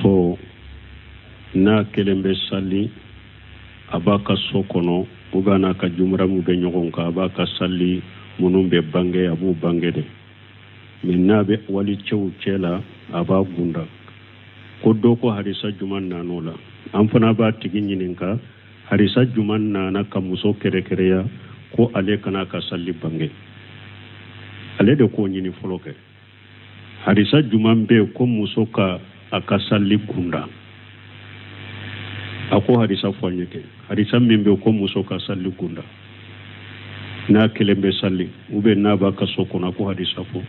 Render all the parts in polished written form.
muso n'a kelen bɛ sali a b'a ka so kɔnɔ ou bien n'a ka jumura min bɛ ɲɔgɔn kan a b'a ka sali minnu bɛ bange a b'o bange de mais n'a bɛ wali cɛw cɛ la a b'a gunda ko dɔ ko harisa juman nan'o la an fana b'a tigi ɲininka harisa juman nana ka muso kɛrɛkɛrɛya ko ale kana ka sali bange ale de k'o ɲini fɔlɔ kɛ harisa juman bɛ ko muso ka a ka sali gunda a ko harisa fɔ an ye kɛ harisa min bɛ ko muso ka sali gunda n'a kelen bɛ sali ou bien n'a b'a ka so kɔnɔ ko harisa fɔ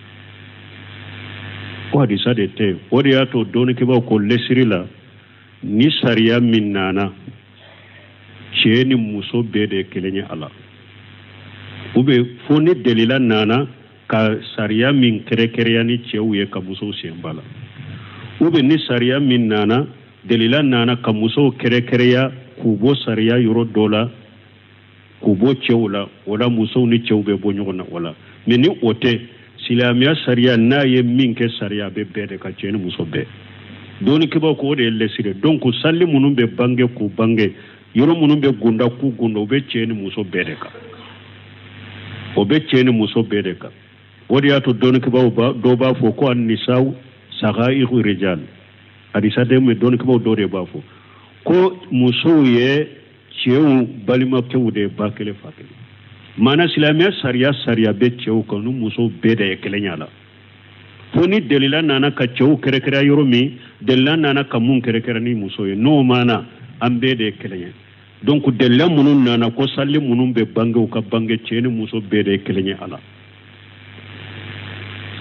ko hadisa de tɛ o de y'a to dɔɔninkɛbaw ko lesiri la ni sariya min nana cɛ ni muso bɛɛ de kelen ye a la ou bien fo ni delila nana ka sariya min kɛrɛkɛrɛya ni cɛw ye ka musow sen ba la ou bien ni sariya min nana delila nana ka musow kɛrɛkɛrɛya k'u bɔ sariya yɔrɔ dɔ la k'u bɔ cɛw la o la musow ni cɛw bɛ bɔ ɲɔgɔn na o la mais ni o tɛ silamɛya sariya n'a ye min kɛ sariya bɛ bɛɛ de ka cɛ ni muso bɛɛ dɔɔninkɛbaw ko o de ye lɛsiri donc sali minnu bɛ bange k'u bange yɔrɔ minnu bɛ gunda k'u gunda o bɛ cɛ ni muso bɛɛ de kan o bɛ cɛ ni muso bɛɛ de kan o de y'a to dɔɔninkɛbaw dɔw b'a fɔ ko anisaw sagairu rijal hadisa de mais dɔɔninkɛbaw dɔw de b'a fɔ ko musow ye cɛw balimakɛw de ye ba kelen fa kelen maana silamɛya sariya bɛ cɛw kan ni musow bɛɛ de ye kelen ye a la fo ni delila nana ka cɛw kɛrɛkɛrɛya yɔrɔ min delila nana ka mun kɛrɛkɛrɛ ni muso ye n'o maana an bɛɛ de ye kelen ye donc delila minnu nana ko sali minnu bɛ bange u ka bange cɛ ni muso bɛɛ de ye kelen ye a la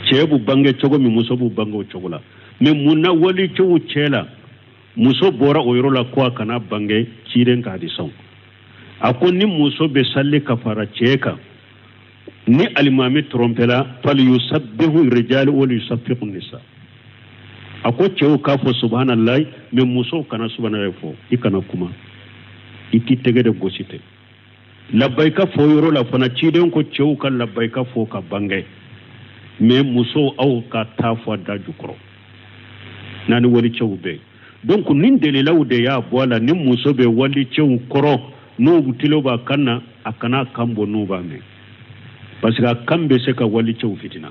cɛ b'u bange cogo min muso b'u bange o cogo la mais mun na wali cɛw cɛ la muso bɔra o yɔrɔ la ko a kana bange ciden ka hadisaw a ko ni muso bɛ sali ka fara cɛ kan ni alimami trompela fal yusabbihu rijal wa yusaffiqu nisa a ko cɛw k'a fɔ subhanallah mais musow kana subhanallah fɔ i kana kuma i k'i tɛgɛ de gosi tɛ labbaika fɔ yɔrɔ la fana ciden ko cɛw ka labbaika fɔ ka bange mais musow aw ka taa fɔ da jukɔrɔ naani wali cɛw bɛɛ donc nin delilaw de y'a bɔ a la ni muso bɛ wali cɛw kɔrɔ n'u tilo b'a kan na a kana kan bɔ n'u b'a mɛn parce que a kan bɛ se ka wali cɛw fitina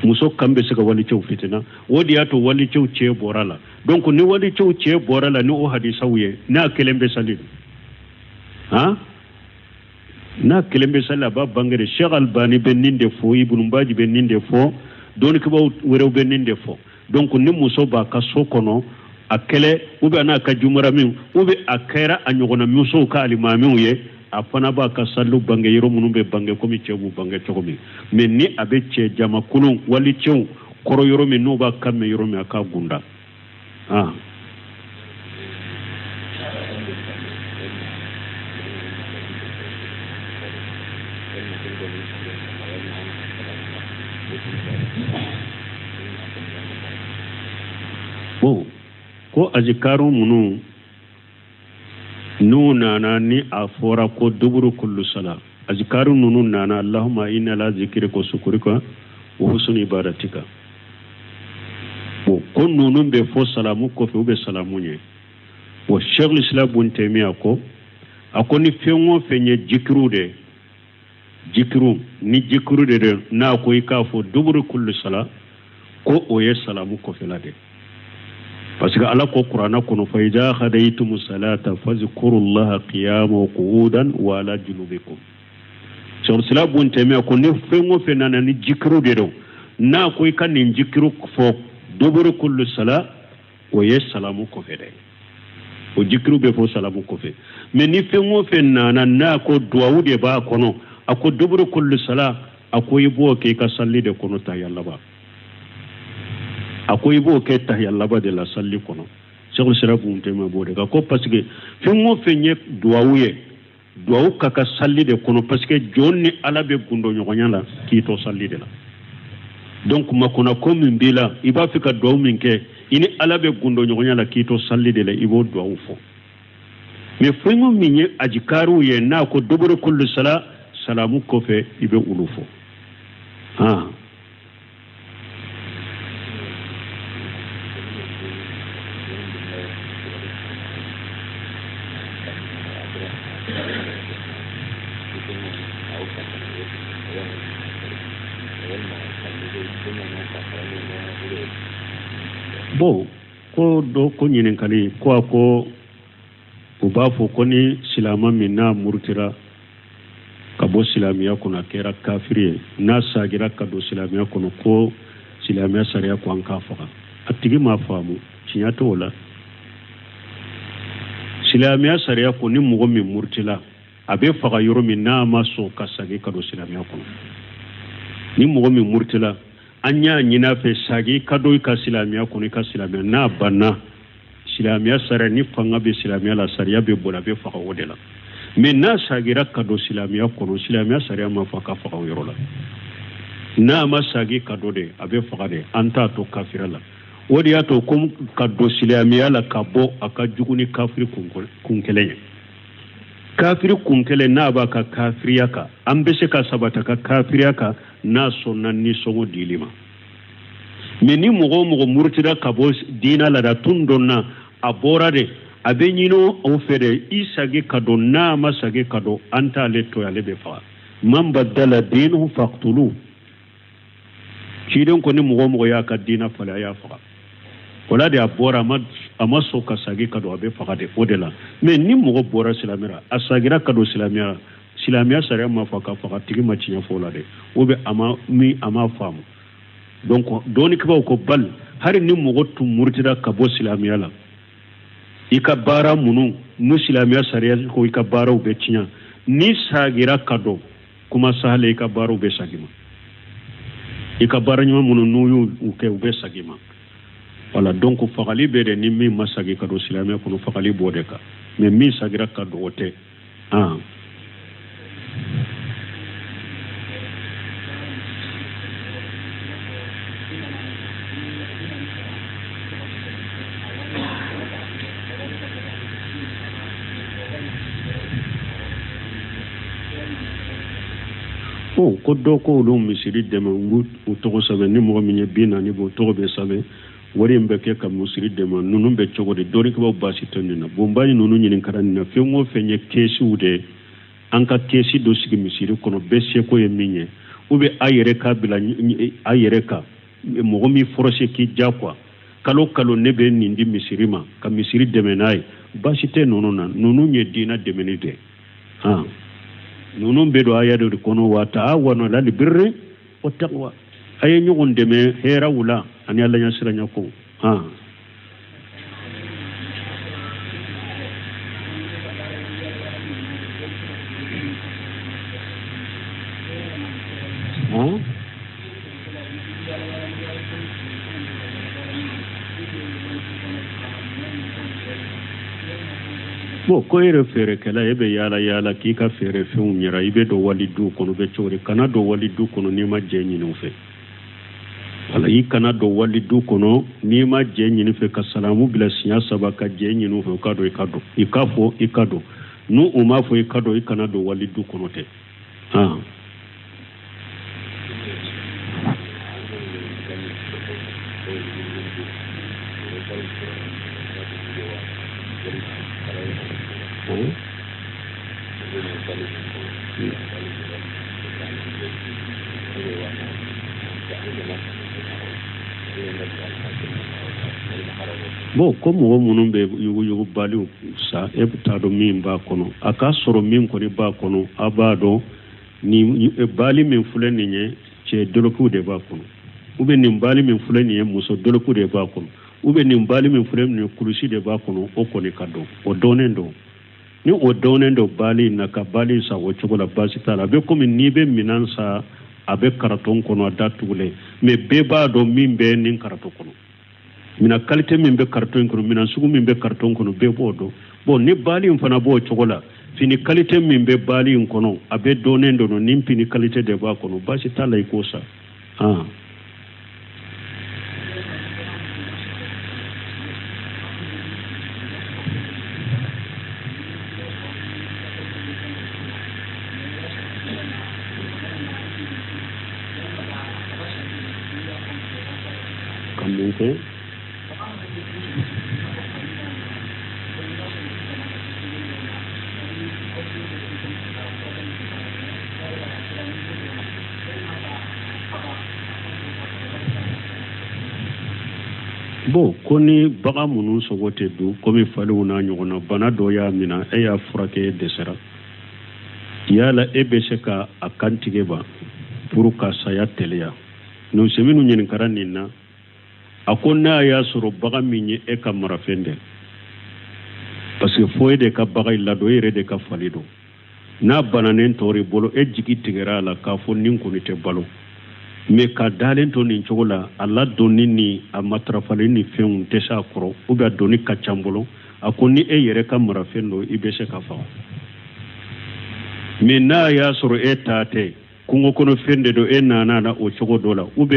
muso kan bɛ se ka wali cɛw fitina o de y'a to wali cɛw cɛ bɔra la donc ni wali cɛw cɛ bɔra la ni o hadisaw ye n'a kelen bɛ sali han n'a kelen bɛ sali a b'a bange de Cheikh Albani bɛ nin de fɔ Ibn Baji bɛ nin de fɔ dɔɔninkɛbaw wɛrɛw bɛ nin de fɔ donc ni muso b'a ka so kɔnɔ a kɛlɛ ou bien n'a ka jumara min ou bien a kɛra a ɲɔgɔnna musow ka alimamiw ye a fana b'a ka saliw bange yɔrɔ minnu bɛ bange komi cɛ b'u bange cogo min mais ni a bɛ cɛ jamakolon wali cɛw kɔrɔ yɔrɔ min n'u b'a kan mɛn yɔrɔ min a k'a gunda ko azikaru minnu n'u nana ni a fɔra ko duburu kullu sala azikaru ninnu nana allahumma inna la zikrika wa shukrika wa husni ibadatika ko ninnu bɛ fɔ salamu kɔfɛ u bɛ salamu ye wa Cheikh Islam Ibn Taymiyyah ko a ko ni fɛn o fɛn ye jikiru de jikiru ni jikiru de n'a ko i k'a fɔ duburu kullu sala ko o ye salamu kɔfɛ la de parce que ala ko qur'ana kono fa idha hadaytum salata fazkurullaha qiyaman wa qu'udan wa ala junubikum sur cela bon teme ko ne fengo fenana ni jikru de do na ko kan ni jikru fo doboro kullu sala o ye salamu ko fede o jikru be fo salamu ko fe mais ni fengo fenana na ko duwa de ba kono ako doboro kullu sala ako yibo ke ka salli de kono ta yalla ba akoy bo ke tahiyalla ba de la salli kono Cheikh Sirabu tema bo de ko parce que fengo fenye duwawu ka ka salli de kono parce que jonni ala be gundo nyogonya la ki to salli de la donc makona ko min bila iba fika duwawu min ke ini ala be gundo nyogonya la ki to salli de la ibo duwawu fo mais fengo minye ajikaru ye na ko doboro kullu sala salamu ko fe ibe ulufo bo ko do ko nyinin kali ko u b'a fɔ ko ni silama min n'a murutira ka bɔ silamiya kɔnɔ a kɛra kafiri ye n'a sagira ka don silamiya kɔnɔ ko silamiya sariya ko an k'a faga a tigi m'a faamu tiɲɛ t'o la silamiya sariya ko ni mɔgɔ min murutila a bɛ faga yɔrɔ min n'a ma sɔn ka sagi ka don silamiya kɔnɔ ni mɔgɔ min murutila an y'a ɲini a fɛ sagi ka don i ka silamiya kɔnɔ i ka silamiya n'a banna silamiya sariya ni fanga bɛ silamiya la sariya bɛ boli a bɛ faga o de la mais n'a sagira ka don silamiya kɔnɔ silamiya sariya ma fɔ ka faga o yɔrɔ la n'a ma sagi ka don de a bɛ faga de an t'a to kafira la o de y'a to ko ka don silamiya la ka bɔ a ka jugu ni kafiri kun kelen ye kafiri kun kelen n'a b'a ka kafiriya kan an bɛ se ka sabata ka kafiriya kan n'a sɔnna nisɔngɔ dili ma mais ni mɔgɔ o mɔgɔ murutira ka bɔ diina la da tun dɔnna a bɔra de a bɛ ɲini o fɛ de i sagi ka don n'a ma sagi ka don an t'ale to ale bɛ faga man badala diinahu faqtulu ciden ko ni mɔgɔ o mɔgɔ y'a ka diina falen a y'a faga o la de a bɔra a ma sɔn ka sagi ka don a bɛ faga de o de la mais ni mɔgɔ bɔra silamɛya a sagira ka don silamɛya sariya ma fɔ ka faga tigi ma tiɲɛ fɔ o la de o bɛ a ma faamu donc dɔɔni kibaw ko bal hari ni mɔgɔ tun murutira ka bɔ silamɛya la i ka baara minnu ni silamɛya sariya ko i ka baaraw bɛ tiɲɛ ni sagira ka don kuma sahale i ka baaraw bɛ sagi ma i ka baara ɲuman minnu n'u y'u kɛ u bɛ sagi ma voilà donc fagali bɛ de ni min ma sagi ka don silamɛya kɔnɔ fagali b'o de kan mais min sagira ka don o tɛ ko dɔ ko olu misiri dɛmɛ u tɔgɔ sɛbɛn ni mɔgɔ min ye 40 b'o tɔgɔ bɛ sɛbɛn wari in bɛ kɛ ka misiri dɛmɛ ninnu bɛ cogo di dɔɔni kibaw baasi tɛ nin na bon ba ni ninnu ɲininkara nin na fɛn o fɛn ye keesiw de an ka keesi dɔ sigi misiri kɔnɔ bɛɛ seko ye min ye ou bien a yɛrɛ ka bila a yɛrɛ kan mɔgɔ min forcé k'i diyagoya kalo kalo ne bɛ nin di misiri ma ka misiri dɛmɛ n'a ye baasi tɛ ninnu na ninnu ye diina dɛmɛni de ninnu bɛ don aya de kɔnɔ wa ta'awanu 'alal birri wat taqwa a ye ɲɔgɔn dɛmɛ hɛrɛw la ani Ala ɲɛsiranya ko bon ko yɛrɛ fɛɛrɛkɛla e bɛ yaala k'i ka fɛɛrɛ fɛnw ɲɛra i bɛ don wali du kɔnɔ bɛ cogo di kana don wali du kɔnɔ n'i ma jɛ ɲini u fɛ wala i kana don wali du kɔnɔ n'i ma jɛ ɲini fɛ ka salamu bila siɲɛ 3 ka jɛ ɲini u fɛ u ka don i ka don i ka fɔ i ka don n'u u m'a fɔ i ka don i kana don wali du kɔnɔ tɛ bon ko mɔgɔ minnu bɛ yugu baliw sa e bɛ taa dɔn min b'a kɔnɔ a ka sɔrɔ min kɔni b'a kɔnɔ a b'a dɔn ni bali min filɛ nin ye cɛ dolokiw de b'a kɔnɔ ou bien nin bali min filɛ nin ye muso dolokiw de b'a kɔnɔ ou bien nin bali min filɛ nin ye kulusi de b'a kɔnɔ o kɔni ka dɔn o dɔnnen don ni o dɔnnen don bali na ka bali sa o cogo la baasi t'a la a bɛ komi n'i bɛ minan sa a bɛ karaton kɔnɔ a datugulen mais bɛɛ b'a dɔn min bɛ nin karaton kɔnɔ mina qualité min bɛ karton in kɔnɔ mina sugu min bɛ karton kɔnɔ bɛɛ b'o dɔn bon ni bali in fana b'o cogo la fini qualité min bɛ bali in kɔnɔ a bɛ dɔnnen don ni fini qualité de b'a kɔnɔ baasi t'a la i k'o sa Okay. bo koni baga munun sogote du komi falu na nyogona bana do ya mina e ya furake desera yala ebe seka akantige ba pour ka saya teleya no seminu nyen karanina akonna ya suru baga minye e kamara fende parce que foye de ka baga illa do yere de ka falido na bananen tori bolo e jigi tigera la ka fo nin kunite balo me ka dalen to nin chogola alla donni ni amatrafali ni feun tesa koro o ba doni ka chambolo akoni e yere ka mara fendo ibese ka fa me na ya suru e tate kungo kono fende do e nana na o chogo dola ube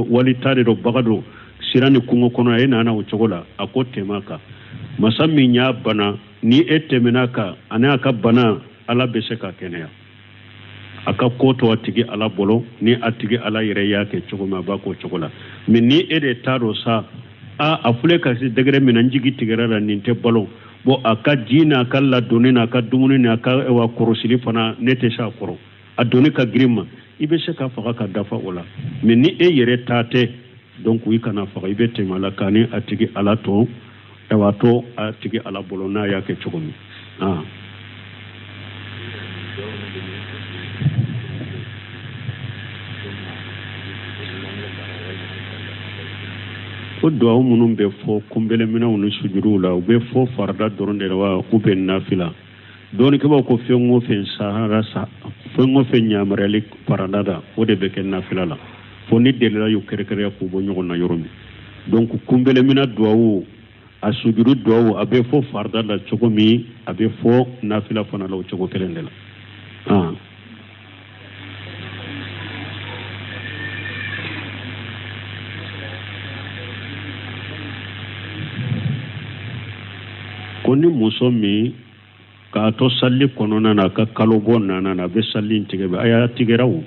wali tade do bagado sirani kungo kono e nana o chogola akote maka masami nya bana ni etemenaka anaka bana ala bese ka kenea aka koto atigi ala bolo ni atigi ala yere yake chogoma bako chogola mais ni ede taro sa a afule ka si degre menanjigi tigera ninte bolo bo aka jina kala donina aka dumuni na aka wa korosili fana nete sha koro adoni ka grima ibese ka faka ka dafa ola mais ni e yere tate donc wi kana faka ibete malaka ni atigi ala to ewato atigi ala bolo na yake chogomi o duwawu minnu bɛ fɔ kunbɛlɛminɛw ni sujuruw la u bɛ fɔ farida dɔrɔn de la wa u bɛ nafila dɔɔnikɛbaw ko fɛn o fɛn sahara fɛn o fɛn ɲamariyali farida la o de bɛ kɛ nafila la fo ni delila y'u kɛrɛkɛrɛya k'u bɔ ɲɔgɔn na yɔrɔ min donc kunbɛlɛminɛ duwawu a sujuru duwawu a bɛ fɔ farida la cogo min a bɛ fɔ nafila fana la o cogo kelen de la koni muso min k'a to salli kɔnɔna na ka kalo bɔ nana na a bɛ salli in tigɛ a y'a tigɛra o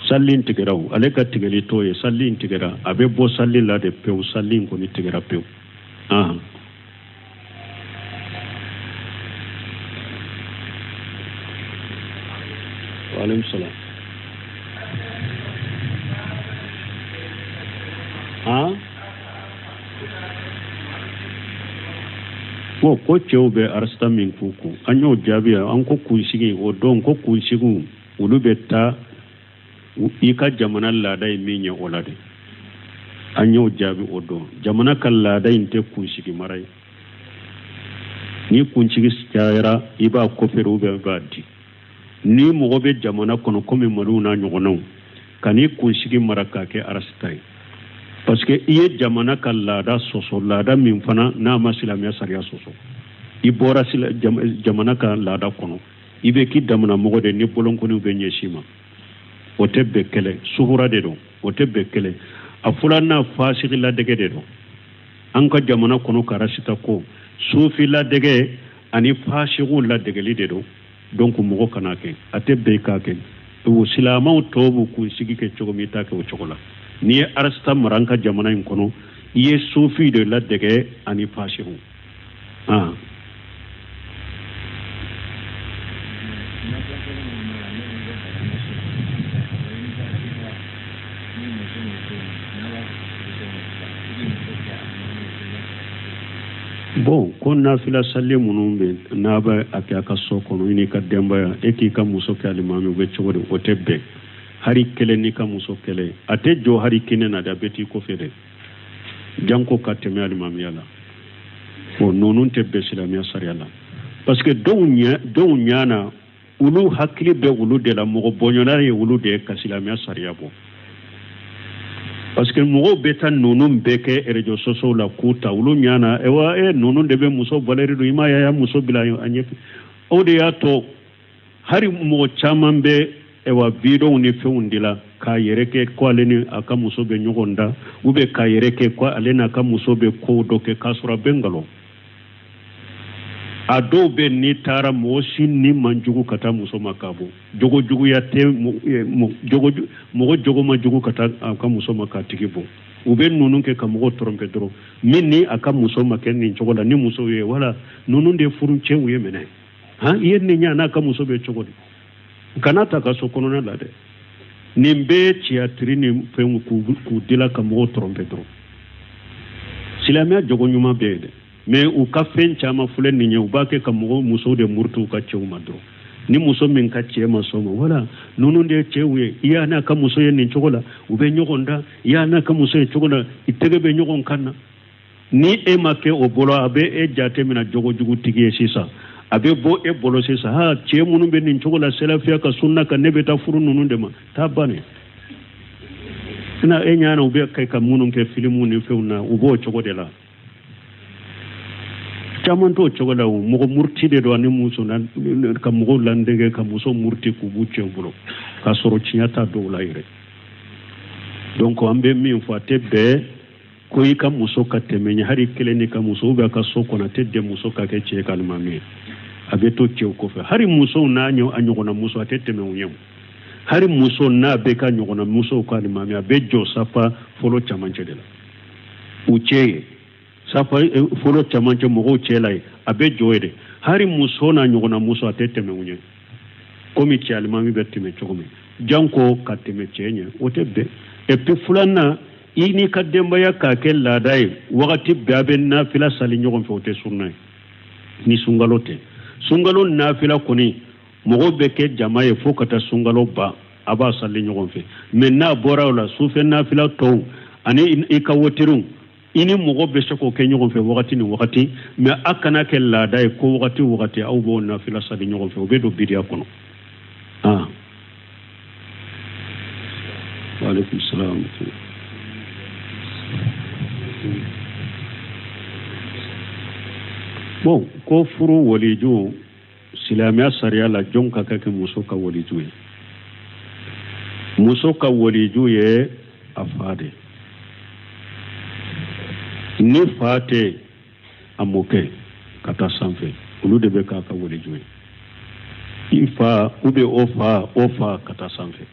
salli in tigɛra o ale ka tigɛli t'o ye salli in tigɛra a bɛ bɔ salli la de pewu salli in kɔni tigɛra pewu waaleykum salaam ko cɛw bɛ arsita min k'u kun an y'o jaabi an ko kunsigi o don ko kunsigiw olu bɛ taa i ka jamana laada ye min ɲɛ o la de an y'o jaabi o don jamana ka laada in tɛ kunsigi mara ye ni kunsigi cayara i b'a kofere ou bien i b'a di ni mɔgɔ bɛ jamana kɔnɔ komi maliw n'a ɲɔgɔnnaw ka n'i kunsigi mara k'a kɛ arsita ye parce que i ye jamana ka laada sɔsɔ laada min fana n'a ma silamɛya sariya sɔsɔ i bɔra jamana ka laada kɔnɔ i bɛ k'i damana mɔgɔ de ni bolonkoniw bɛ ɲɛsin ma o tɛ bɛn kɛlɛ suhura de don o tɛ bɛn kɛlɛ a fɔra n'a fasigi ladege de don an ka jamana kɔnɔ karasita ko sufi ladege ani fasigiw ladegeli de don donc mɔgɔ kana kɛ a tɛ bɛn k'a kɛ o silamɛw tɔw b'u kunsigi kɛ cogo min i t'a kɛ o cogo la ni ye arsita mara an ka jamana in kɔnɔ i ye sufi de ladege ani fasigiw bon ko nafila salli minnu bɛ n'a bɛ a kɛ a ka so kɔnɔ i n'i ka denbaya e k'i ka muso kɛ alimami u bɛ cogo di o tɛ bɛn hari kelen n'i ka muso kɛlɛ a tɛ jɔ hari kɛnɛ na dɛ a bɛ t'i kɔfɛ dɛ janko ka tɛmɛ alimamiya la o ninnu tɛ bɛn silamɛya sariya la parce que dɔw ɲana olu hakili bɛ olu de la mɔgɔ bɔɲɔna ye olu de ye ka silamɛya sariya bɔ parce que mɔgɔw bɛ taa ninnu bɛɛ kɛ réseaux sociaux la k'u ta olu ɲana ninnu de bɛ muso valeur don i m'a ye a y'a muso bila a ɲɛ o de y'a to hari mɔgɔ caman bɛ videow ni fɛnw de la k'a yɛrɛ kɛ ko ale ni a ka muso bɛ ɲɔgɔn da ou bien k'a yɛrɛ kɛ ko ale n'a ka muso bɛ ko dɔ kɛ k'a sɔrɔ a bɛ ngalon a dɔw bɛ n'i taara mɔgɔ si ni man jugu ka taa muso ma k'a bɔ jogojuguya tɛ mɔgɔ jogo ma jugu ka taa a ka muso ma k'a tigi bɔ u bɛ ninnu kɛ ka mɔgɔw tromper dɔrɔn min ni a ka muso ma kɛ nin cogo la ni muso ye wala ninnu de furu cɛw ye minɛ i ye nin ɲa n'a ka muso bɛ cogo di kana ta ka so kɔnɔna la dɛ nin bɛɛ ciyatiri ni fɛnw k'u dila ka mɔgɔw tromper dɔrɔn silamɛya jogo ɲuman bɛ yen dɛ mais u ka fɛn caman filɛ nin ye u b'a kɛ ka mɔgɔ musow de murutu u ka cɛw ma dɔrɔn ni muso min ka cɛ ma sɔn ma wala ninnu de ye cɛw ye i y'a n'a ka muso ye nin cogo la u bɛ ɲɔgɔn da i y'a n'a ka muso ye cogo la i tɛgɛ bɛ ɲɔgɔn kan na ni e ma kɛ o bolo a bɛ e jate mina jogojugutigi ye sisan a bɛ bɔ e bolo sisan ha cɛ minnu bɛ nin cogo la selafiya ka sunna kan ne bɛ taa furu ninnu de ma taa bannen na e ɲana u bɛ kɛ ka minnu kɛ filimu ni fɛnw na u b'o cogo de la caman t'o cogo la o mɔgɔ murti de don ani muso ka mɔgɔw landege ka muso murti k'u b'u cɛw bolo k'a sɔrɔ tiɲɛ t'a dɔw la yɛrɛ donc an bɛ min fɔ a tɛ bɛɛ ko i ka muso ka tɛmɛ ɲɛ hali kelen ni ka muso bɛ ka so kɔnɔ a tɛ den muso ka kɛ cɛ ka alimami ye a bɛ to cɛw kɔfɛ hali musow n'a ɲɔgɔnna muso a tɛ tɛmɛ u ɲɛ hali muso n'a bɛ ka ɲɔgɔnna musow ka alimami a bɛ jɔ safa fɔlɔ camancɛ de la u cɛ ye safa fɔlɔ camancɛ mɔgɔw cɛ la ye a bɛ jɔ ye de hali muso n'a ɲɔgɔnna muso a tɛ tɛmɛ u ɲɛ komi cɛ alimami bɛ tɛmɛ cogo min janko ka tɛmɛ cɛ ɲɛ o tɛ bɛn et puis filanan i ni ka denbaya k'a kɛ laada ye wagati bɛɛ a bɛ nafila sali ɲɔgɔn fɛ o tɛ sunna ye ni sunkalo tɛ sunkalo nafila kɔni mɔgɔw bɛ kɛ jama ye fo ka taa sunkalo ban a b'a sali ɲɔgɔn fɛ mais n'a bɔra o la sufɛ nafila tɔw ani i ka wotiriw i ni mɔgɔ bɛ se k'o kɛ ɲɔgɔn fɛ wagati ni wagati mais a kana kɛ laada ye ko wagati o wagati aw b'o nafila sali ɲɔgɔn fɛ o bɛ don bidiya kɔnɔ waaleykum salaam bon ko furu waliju silamɛya sariya la jɔn ka kɛ muso ka waliju ye muso ka waliju ye a fa de ni fa tɛ a mɔkɛ ka taa sanfɛ olu de bɛ k'a ka waliju ye i fa ou bien o fa ka taa sanfɛ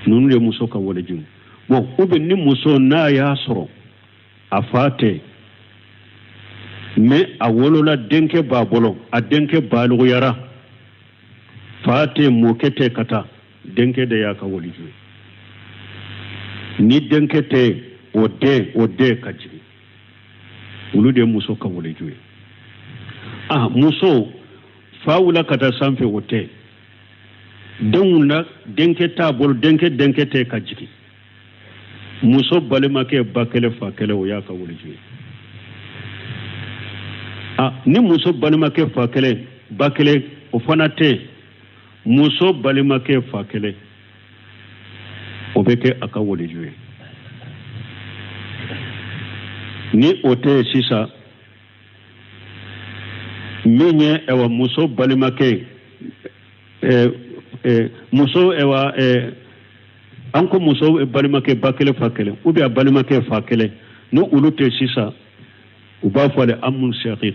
ninnu de muso ka waliju bon ou bien ni muso n'a y'a sɔrɔ a fa tɛ mais a wolola denkɛ b'a bolo a denkɛ baluguyara fa tɛ mɔkɛ tɛ ka taa denkɛ de y'a ka waliju ye ni denkɛ tɛ o den ka jigin olu de muso ka waliju ye muso fa wula ka taa sanfɛ o tɛ denw la denkɛ t'a bolo denkɛ tɛ ka jigin muso balimakɛ ba kɛlɛ fa kɛlɛ o y'a ka waliju ye ni muso balimakɛ fa kɛlɛ ba kɛlɛ o fana tɛ muso balimakɛ fa kɛlɛ o bɛ kɛ a ka waliju ye ni o tɛ sisan min ye muso balimakɛ muso an ko muso balimakɛ ba kɛlɛ fa kɛlɛ ou bien a balimakɛ fa kɛlɛ ni olu tɛ sisan u b'a fɔ ale amun shaqir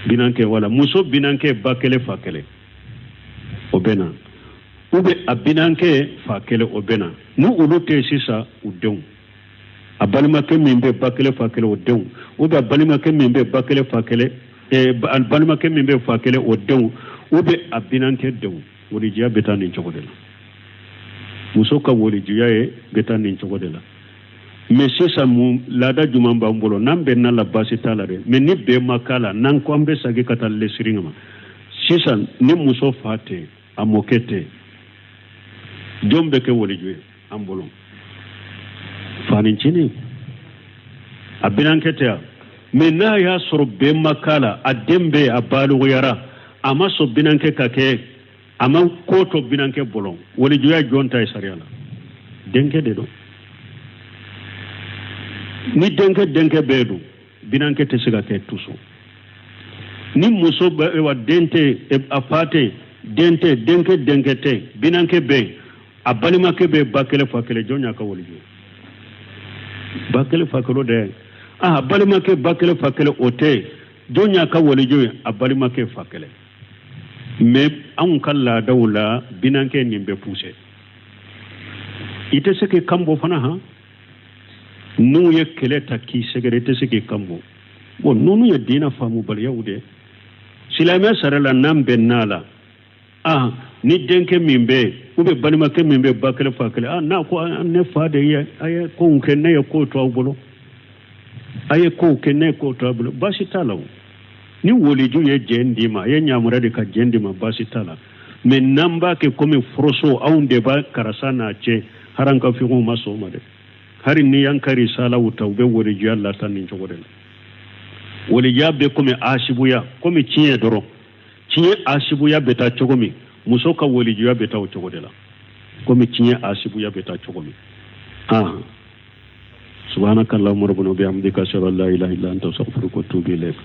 binankɛ wala muso binankɛ ba kɛlɛ fa kɛlɛ o bɛ na ou bien a binankɛ fa kɛlɛ o bɛ na ni olu tɛ sisan u denw a balimakɛ min bɛ ba kɛlɛ fa kɛlɛ o denw ou bien a balimakɛ min bɛ ba kɛlɛ fa kɛlɛ a balimakɛ min bɛ fa kɛlɛ o denw ou bien a binankɛ denw walijuya bɛ taa nin cogo de la muso ka walijuya ye bɛ taa nin cogo de la mais sisan laada jumɛn b'an bolo n'an bɛnna la baasi t'a la dɛ mais ni bɛn ma k'a la n'an ko an bɛ segin ka taa lesiri ma sisan ni muso fa tɛ a mɔkɛ tɛ jɔn bɛ kɛ waliju ye an bolo fanicinin a binankɛ tɛ mais n'a y'a sɔrɔ bɛn ma k'a la a den bɛ a baluguyara a ma sɔn binankɛ ka kɛ a ma ko to binankɛ bolo walijuya jɔn ta ye sariya la denkɛ de don ni denkɛ bɛɛ don binankɛ tɛ se ka kɛ tuso ni muso wa den tɛ a fa tɛ den tɛ denkɛ tɛ binankɛ bɛɛ a balimakɛ bɛ ba kɛlɛ fa kɛlɛ jɔn y'a ka waliju ba kɛlɛ fa kɛlɛ dɛ a balimakɛ ba kɛlɛ fa kɛlɛ o tɛ jɔn y'a ka waliju ye a balimakɛ fa kɛlɛ mais anw ka laadaw la binankɛ nin bɛ poussé i tɛ se k'i kanbɔ fana n'u ye kɛlɛ ta k'i sɛgɛrɛ i tɛ se k'i kanbɔ bon ninnu ye diinɛ faamubaliyaw de silamɛya sariya la n'an bɛnn'a la ni denkɛ min bɛ yen ou bien balimakɛ min bɛ ba kɛlɛ fa kɛlɛ n'a ko ne fa de ye a ye kow kɛ ne ye kow to aw bolo aye ko kenne ko tablo basi talaw ni woliju ye jendima ye nyamura de ka jendima basi tala men namba ke comme froso aunde ba karasana ce haranka fi ko maso made hari ni yankari sala wutawbe woliju Allah tan ni jogodel wolija be comme asibuya comme ciye doro ciye asibuya beta chogomi muso ka woliju ya beta chogodela comme ciye asibuya beta chogomi subhanakallahumma rabbana bihamdika ashhadu an la ilaha illa anta astaghfiruka wa atubu ilayk